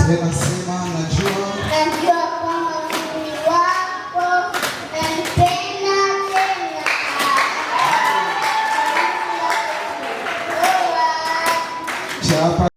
Tena sema najua kwamba mimi wako nampenda tena. chapa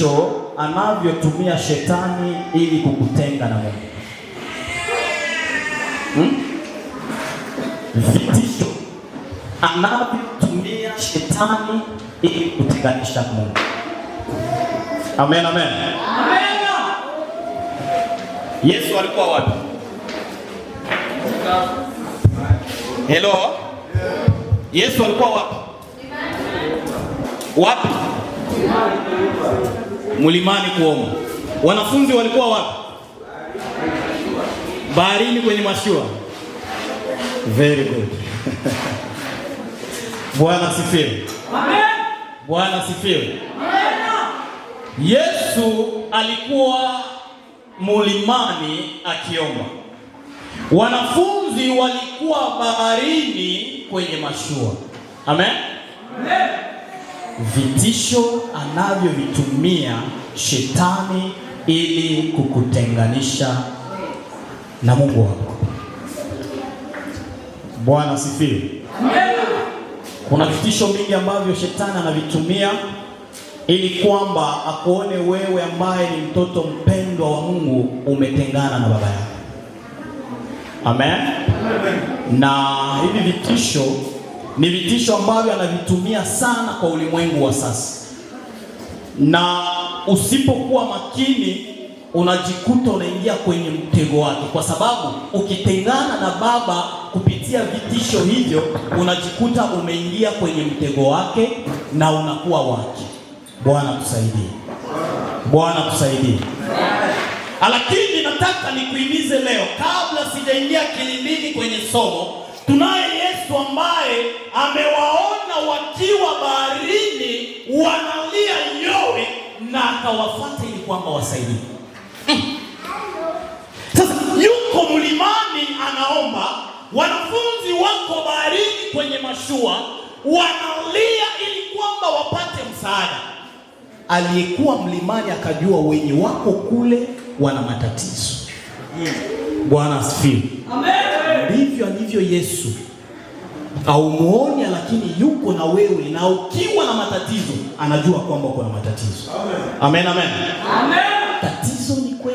vitisho anavyotumia shetani ili kukutenga na Mungu. Vitisho anavyotumia shetani ili kutenganisha na Mungu. Amen, amen. Amen. Yesu alikuwa wapi? Hello? Yesu alikuwa wapi? Wapi? Mlimani kuomba. Wanafunzi walikuwa wapi? Baharini kwenye mashua. Very good. Bwana asifiwe. Amen. Bwana asifiwe. Amen. Yesu alikuwa mlimani akiomba. Wanafunzi walikuwa baharini kwenye mashua. Amen. Amen. Vitisho anavyovitumia shetani ili kukutenganisha na Mungu wako. Bwana asifiwe. Amen. Kuna vitisho mingi ambavyo shetani anavitumia ili kwamba akuone wewe ambaye ni mtoto mpendwa wa Mungu umetengana na baba yako. Amen. Amen. Na hivi vitisho ni vitisho ambavyo anavitumia sana kwa ulimwengu wa sasa, na usipokuwa makini unajikuta unaingia kwenye mtego wake, kwa sababu ukitengana na baba kupitia vitisho hivyo unajikuta umeingia kwenye mtego wake na unakuwa wake. Bwana tusaidie. Bwana tusaidie. Lakini nataka nikuhimize leo, kabla sijaingia kilindini kwenye somo, tunaye Yesu ambaye amewaona wakiwa baharini wanalia yowe na akawafuata ili kwamba wasaidie. Sasa yuko mlimani anaomba, wanafunzi wako baharini kwenye mashua wanalia ili kwamba wapate msaada. Aliyekuwa mlimani akajua wenye wako kule wana matatizo. Bwana asifiwe. Amen. Ndivyo alivyo Yesu. Haumuoni lakini yuko na wewe, na ukiwa na matatizo anajua kwamba uko na matatizo. Amen. Amen, amen. Amen. Tatizo ni kweli.